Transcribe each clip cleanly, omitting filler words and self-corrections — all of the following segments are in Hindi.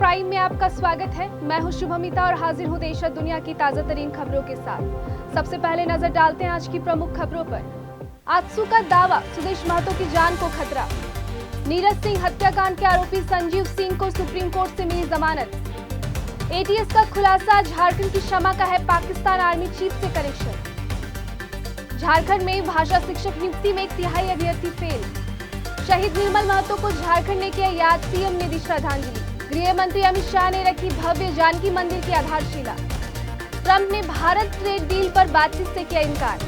प्राइम में आपका स्वागत है। मैं हूं शुभमिता और हाजिर हूं देश और दुनिया की ताजा तरीन खबरों के साथ। सबसे पहले नजर डालते हैं आज की प्रमुख खबरों पर। आजसू का दावा, सुदेश महतो की जान को खतरा। नीरज सिंह हत्याकांड के आरोपी संजीव सिंह को सुप्रीम कोर्ट से मिली जमानत। एटीएस का खुलासा, झारखंड की क्षमा का है पाकिस्तान आर्मी चीफ से कनेक्शन। झारखंड में भाषा शिक्षक नियुक्ति में 1/3 अभ्यर्थी फेल। शहीद निर्मल महतो को झारखंड ने किया याद, सीएम ने दी श्रद्धांजलि। गृह मंत्री अमित शाह ने रखी भव्य जानकी मंदिर की आधारशिला। ट्रंप ने भारत ट्रेड डील पर बातचीत से किया इनकार।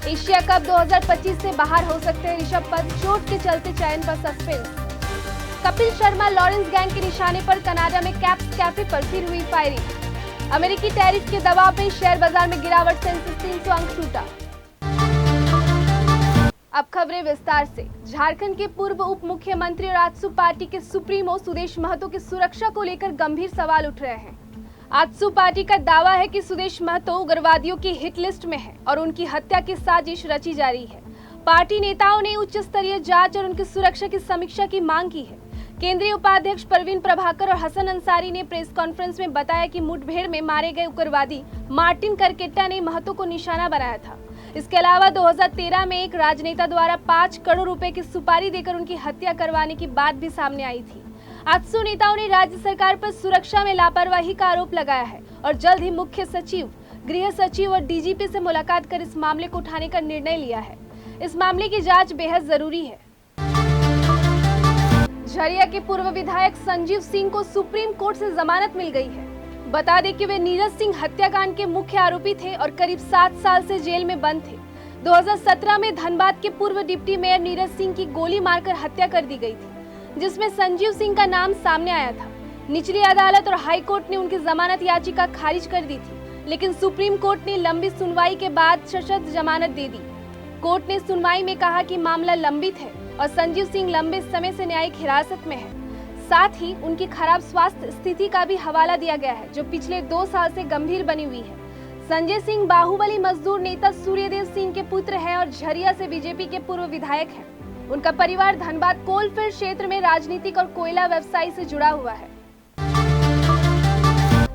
एशिया कप 2025 से बाहर हो सकते हैं ऋषभ पंत, चोट के चलते चयन पर suspense. Kapil Sharma Lawrence gang के निशाने पर कनाडा में कैप्स कैफे पर फिर हुई फायरिंग। अमेरिकी टैरिफ के दबाव में शेयर बाजार में गिरावट, सेंसेक्स 300 अंक टूटा। अब खबरें विस्तार से। झारखंड के पूर्व उप मुख्यमंत्री और आजसू पार्टी के सुप्रीमो सुदेश महतो की सुरक्षा को लेकर गंभीर सवाल उठ रहे हैं। आजसू पार्टी का दावा है कि सुदेश महतो उग्रवादियों की हिट लिस्ट में है और उनकी हत्या की साजिश रची जा रही है। पार्टी नेताओं ने उच्च स्तरीय जांच और उनकी सुरक्षा की समीक्षा की मांग की है। केंद्रीय उपाध्यक्ष परवीन प्रभाकर और हसन अंसारी ने प्रेस कॉन्फ्रेंस में बताया कि मुठभेड़ में मारे गए उग्रवादी मार्टिन करकेट्टा ने महतो को निशाना बनाया था। इसके अलावा 2013 में एक राजनेता द्वारा 5 करोड़ रुपए की सुपारी देकर उनकी हत्या करवाने की बात भी सामने आई थी। आजसू नेताओं ने राज्य सरकार पर सुरक्षा में लापरवाही का आरोप लगाया है और जल्द ही मुख्य सचिव, गृह सचिव और डीजीपी से मुलाकात कर इस मामले को उठाने का निर्णय लिया है। इस मामले की जांच बेहद जरूरी है। झरिया के पूर्व विधायक संजीव सिंह को सुप्रीम कोर्ट से जमानत मिल गई है। बता दें कि वे नीरज सिंह हत्याकांड के मुख्य आरोपी थे और करीब 7 साल से जेल में बंद थे। 2017 में धनबाद के पूर्व डिप्टी मेयर नीरज सिंह की गोली मारकर हत्या कर दी गई थी, जिसमें संजीव सिंह का नाम सामने आया था। निचली अदालत और हाई कोर्ट ने उनकी जमानत याचिका खारिज कर दी थी, लेकिन सुप्रीम कोर्ट ने लंबी सुनवाई के बाद सशर्त जमानत दे दी। कोर्ट ने सुनवाई में कहा कि मामला लंबित है और संजीव सिंह लंबे समय से न्यायिक हिरासत में है। साथ ही उनकी खराब स्वास्थ्य स्थिति का भी हवाला दिया गया है, जो पिछले 2 साल से गंभीर बनी हुई है। संजय सिंह बाहुबली मजदूर नेता सूर्यदेव सिंह के पुत्र हैं और झरिया से बीजेपी के पूर्व विधायक हैं। उनका परिवार धनबाद कोलफील्ड क्षेत्र में राजनीतिक और कोयला व्यवसाय से जुड़ा हुआ है।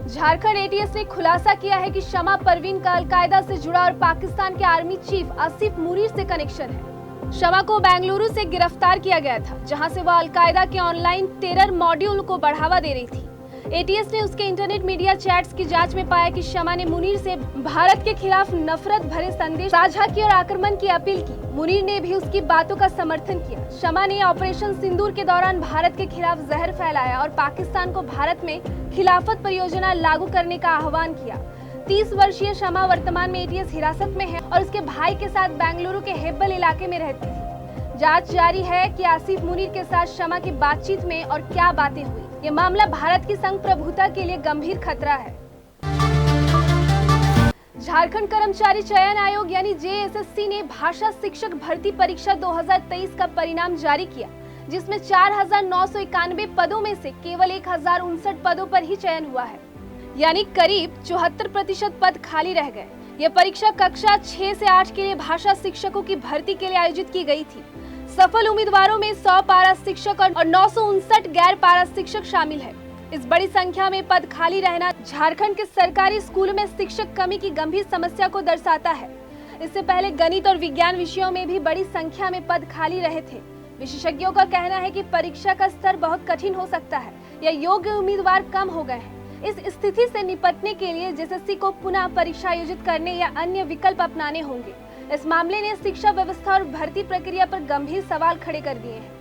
झारखंड एटीएस ने खुलासा किया है कि शमा परवीन का अलकायदा से जुड़ा और पाकिस्तान के आर्मी चीफ आसिफ मुनीर से कनेक्शन है। शमा को बेंगलुरु से गिरफ्तार किया गया था, जहां से वह अलकायदा के ऑनलाइन टेरर मॉड्यूल को बढ़ावा दे रही थी। एटीएस ने उसके इंटरनेट मीडिया चैट्स की जांच में पाया कि शमा ने मुनीर से भारत के खिलाफ नफरत भरे संदेश साझा किए और आक्रमण की अपील की। मुनीर ने भी उसकी बातों का समर्थन किया। शमा ने ऑपरेशन सिंदूर के दौरान भारत के खिलाफ जहर फैलाया और पाकिस्तान को भारत में खिलाफत परियोजना लागू करने का आह्वान किया। 30 वर्षीय शमा वर्तमान में एटीएस हिरासत में है और उसके भाई के साथ बेंगलुरु के हेब्बल इलाके में रहती थी। जांच जारी है कि आसिफ मुनीर के साथ शमा की बातचीत में और क्या बातें हुई। ये मामला भारत की संघ प्रभुता के लिए गंभीर खतरा है। झारखंड कर्मचारी चयन आयोग यानी जेएसएससी ने भाषा शिक्षक भर्ती परीक्षा 2023 का परिणाम जारी किया, जिसमें 4,991 पदों में से केवल 1,059 पदों पर ही चयन हुआ है, यानी करीब 74% पद खाली रह गए। यह परीक्षा कक्षा 6 से 8 के लिए भाषा शिक्षकों की भर्ती के लिए आयोजित की गई थी। सफल उम्मीदवारों में 100 पारा शिक्षक और 959 गैर पारा शिक्षक शामिल है। इस बड़ी संख्या में पद खाली रहना झारखंड के सरकारी स्कूल में शिक्षक कमी की गंभीर समस्या को दर्शाता है। इससे पहले गणित और विज्ञान विषयों में भी बड़ी संख्या में पद खाली रहे थे। विशेषज्ञों का कहना है कि परीक्षा का स्तर बहुत कठिन हो सकता है या योग्य उम्मीदवार कम हो गए हैं। इस स्थिति से निपटने के लिए जेएसएससी को पुनः परीक्षा आयोजित करने या अन्य विकल्प अपनाने होंगे। इस मामले ने शिक्षा व्यवस्था और भर्ती प्रक्रिया पर गंभीर सवाल खड़े कर दिए हैं।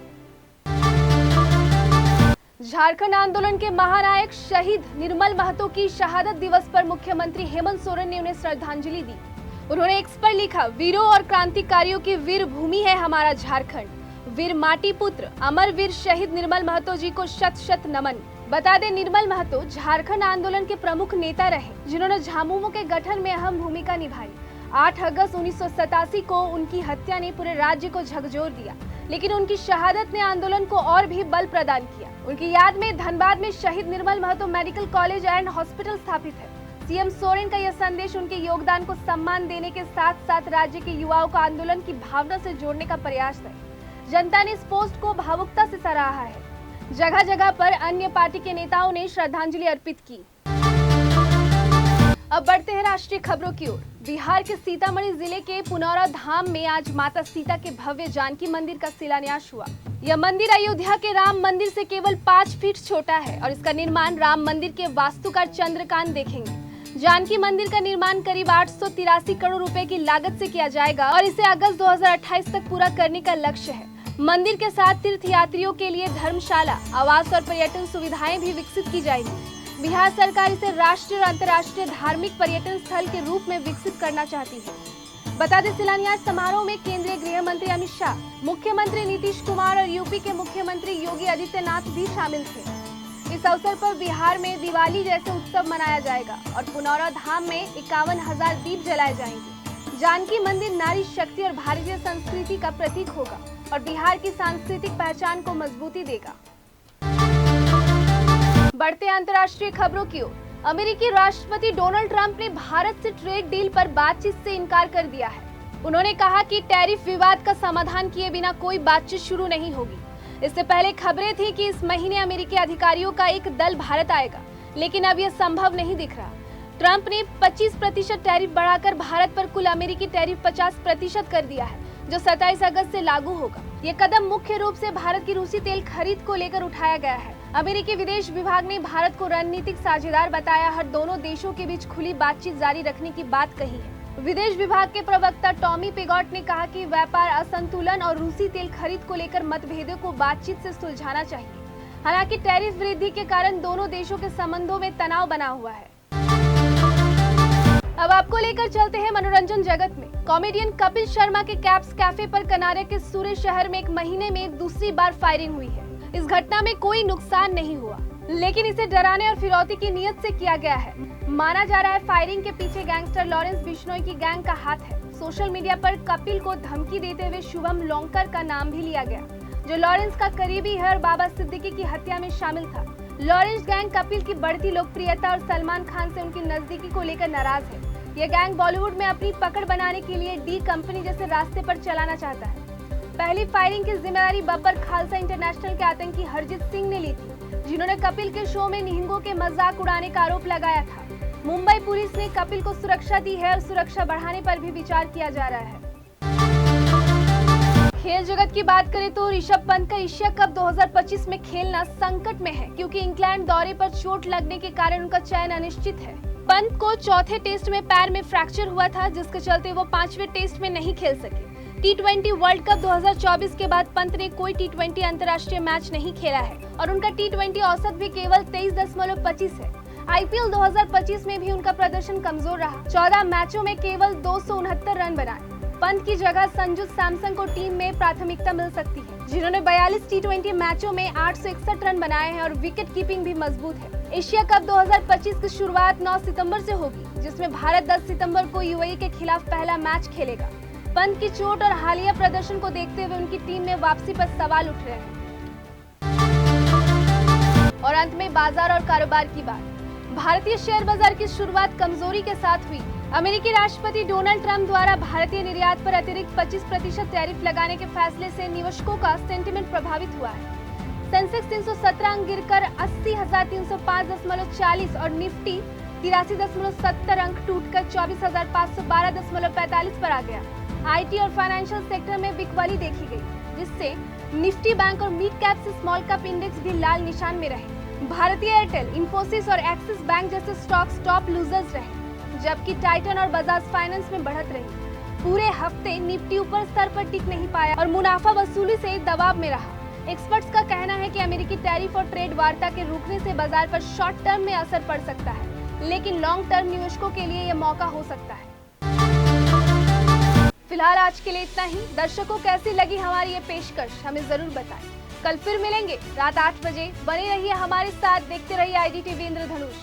झारखंड आंदोलन के महानायक शहीद निर्मल महतो की शहादत दिवस पर मुख्यमंत्री हेमंत सोरेन ने उन्हें श्रद्धांजलि दी। उन्होंने एक्स पर लिखा, वीरों और क्रांतिकारियों की वीर भूमि है हमारा झारखंड। वीर माटी पुत्र अमर वीर शहीद निर्मल महतो जी को शत शत नमन। बता दें, निर्मल महतो झारखंड आंदोलन के प्रमुख नेता रहे, जिन्होंने झामुमो के गठन में अहम भूमिका निभाई। 8 अगस्त 1987 को उनकी हत्या ने पूरे राज्य को झकझोर दिया, लेकिन उनकी शहादत ने आंदोलन को और भी बल प्रदान किया। उनकी याद में धनबाद में शहीद Nirmal Mahato medical college and hospital स्थापित है। सीएम सोरेन का यह संदेश उनके योगदान को सम्मान देने के साथ साथ राज्य के युवाओं को आंदोलन की भावना से जोड़ने का प्रयास है। जनता ने इस पोस्ट को भावुकता से सराहा है। जगह जगह पर अन्य पार्टी के नेताओं ने श्रद्धांजलि अर्पित की। अब बढ़ते हैं राष्ट्रीय खबरों की ओर। बिहार के सीतामढ़ी जिले के पुनौरा धाम में आज माता सीता के भव्य जानकी मंदिर का शिलान्यास हुआ। यह मंदिर अयोध्या के राम मंदिर से केवल 5 फीट छोटा है और इसका निर्माण राम मंदिर के वास्तुकार चंद्रकांत देखेंगे। जानकी मंदिर का निर्माण करीब 883 करोड़ रुपए की लागत से किया जाएगा और इसे अगस्त 2028 तक पूरा करने का लक्ष्य है। मंदिर के साथ तीर्थ यात्रियों के लिए धर्मशाला, आवास और पर्यटन सुविधाएं भी विकसित की जाएंगी। बिहार सरकार इसे राष्ट्रीय और अंतर्राष्ट्रीय धार्मिक पर्यटन स्थल के रूप में विकसित करना चाहती है। बता दें, शिलान्यास समारोह में केंद्रीय गृह मंत्री अमित शाह, मुख्यमंत्री नीतीश कुमार और यूपी के मुख्यमंत्री योगी आदित्यनाथ भी शामिल थे। इस अवसर पर बिहार में दिवाली जैसे उत्सव मनाया जाएगा और पुनौरा धाम में 51,000 दीप जलाए जाएंगे। जानकी मंदिर नारी शक्ति और भारतीय संस्कृति का प्रतीक होगा और बिहार की सांस्कृतिक पहचान को मजबूती देगा। बढ़ते अंतर्राष्ट्रीय खबरों की ओर। अमेरिकी राष्ट्रपति डोनाल्ड ट्रंप ने भारत से ट्रेड डील पर बातचीत से इनकार कर दिया है। उन्होंने कहा कि टैरिफ विवाद का समाधान किए बिना कोई बातचीत शुरू नहीं होगी। इससे पहले खबरें थी कि इस महीने अमेरिकी अधिकारियों का एक दल भारत आएगा, लेकिन अब यह संभव नहीं दिख रहा। ट्रंप ने 25% टैरिफ बढ़ाकर भारत पर कुल अमेरिकी टैरिफ 50% कर दिया है, जो 27 अगस्त से लागू होगा। ये कदम मुख्य रूप से भारत की रूसी तेल खरीद को लेकर उठाया गया है। अमेरिकी विदेश विभाग ने भारत को रणनीतिक साझेदार बताया और दोनों देशों के बीच खुली बातचीत जारी रखने की बात कही है। विदेश विभाग के प्रवक्ता टॉमी पिगॉट ने कहा कि व्यापार असंतुलन और रूसी तेल खरीद को लेकर मतभेदों को बातचीत से सुलझाना चाहिए। हालांकि टैरिफ वृद्धि के कारण दोनों देशों के संबंधों में तनाव बना हुआ है। अब आपको लेकर चलते हैं मनोरंजन जगत में। कॉमेडियन कपिल शर्मा के कैप्स कैफे पर कनाडा के सूरे शहर में एक महीने में दूसरी बार फायरिंग हुई है। इस घटना में कोई नुकसान नहीं हुआ, लेकिन इसे डराने और फिरौती की नीयत से किया गया है। माना जा रहा है फायरिंग के पीछे गैंगस्टर लॉरेंस बिश्नोई की गैंग का हाथ है। सोशल मीडिया पर कपिल को धमकी देते हुए शुभम लोंकर का नाम भी लिया गया, जो लॉरेंस का करीबी है और बाबा सिद्दीकी की हत्या में शामिल था। लॉरेंस गैंग कपिल की बढ़ती लोकप्रियता और सलमान खान से उनकी नजदीकी को लेकर नाराज है। यह गैंग बॉलीवुड में अपनी पकड़ बनाने के लिए डी कंपनी जैसे रास्ते पर चलाना चाहता है। पहली फायरिंग की जिम्मेदारी बब्बर खालसा इंटरनेशनल के आतंकी हरजीत सिंह ने ली थी, जिन्होंने कपिल के शो में निहंगों के मजाक उड़ाने का आरोप लगाया था। मुंबई पुलिस ने कपिल को सुरक्षा दी है और सुरक्षा बढ़ाने पर भी विचार किया जा रहा है। खेल जगत की बात करें तो ऋषभ पंत का एशिया कप 2025 में खेलना संकट में है, क्योंकि इंग्लैंड दौरे पर चोट लगने के कारण उनका चयन अनिश्चित है। पंत को चौथे टेस्ट में पैर में फ्रैक्चर हुआ था, जिसके चलते वो 5वें टेस्ट में नहीं खेल सके। T20 वर्ल्ड कप 2024 के बाद पंत ने कोई T20 अंतर्राष्ट्रीय मैच नहीं खेला है और उनका T20 औसत भी केवल 23.25 है। IPL 2025 में भी उनका प्रदर्शन कमजोर रहा। 14 मैचों में केवल 269 रन बनाए। पंत की जगह संजू सैमसन को टीम में प्राथमिकता मिल सकती है, जिन्होंने 42 T20 मैचों में 861 रन बनाए हैं और विकेट कीपिंग भी मजबूत है। एशिया कप 2025 की शुरुआत 9 सितंबर से होगी, जिसमें भारत 10 सितंबर को UAE के खिलाफ पहला मैच खेलेगा। पंत की चोट और हालिया प्रदर्शन को देखते हुए उनकी टीम में वापसी पर सवाल उठ रहे हैं। और अंत में बाजार और कारोबार की बात। भारतीय शेयर बाजार की शुरुआत कमजोरी के साथ हुई। अमेरिकी राष्ट्रपति डोनाल्ड ट्रंप द्वारा भारतीय निर्यात पर अतिरिक्त 25% टैरिफ लगाने के फैसले से निवेशकों का सेंटिमेंट प्रभावित हुआ है। सेंसेक्स 317 अंक गिरकर 80,305.40 और निफ्टी 83.70 अंक टूटकर 24,512.45 पर आ गया। IT और फाइनेंशियल सेक्टर में बिकवाली देखी गई, जिससे निफ्टी बैंक और मिड कैप से स्मॉल कैप इंडेक्स भी लाल निशान में रहे। भारतीय एयरटेल, इंफोसिस और एक्सिस बैंक जैसे स्टॉक्स टॉप लूजर्स रहे, जबकि टाइटन और बजाज फाइनेंस में बढ़त रही। पूरे हफ्ते निफ्टी ऊपर स्तर पर टिक नहीं पाया और मुनाफा वसूली से दबाव में रहा। एक्सपर्ट्स का कहना है कि अमेरिकी टैरिफ और ट्रेड वार्ता के रुकने से बाजार पर शॉर्ट टर्म में असर पड़ सकता है, लेकिन लॉन्ग टर्म निवेशकों के लिए यह मौका हो सकता है। फिलहाल आज के लिए इतना ही। दर्शकों, कैसी लगी हमारी ये पेशकश हमें जरूर बताएं। कल फिर मिलेंगे रात 8 बजे। बने रहिए हमारे साथ, देखते रहिए IDTV इंद्रधनुष।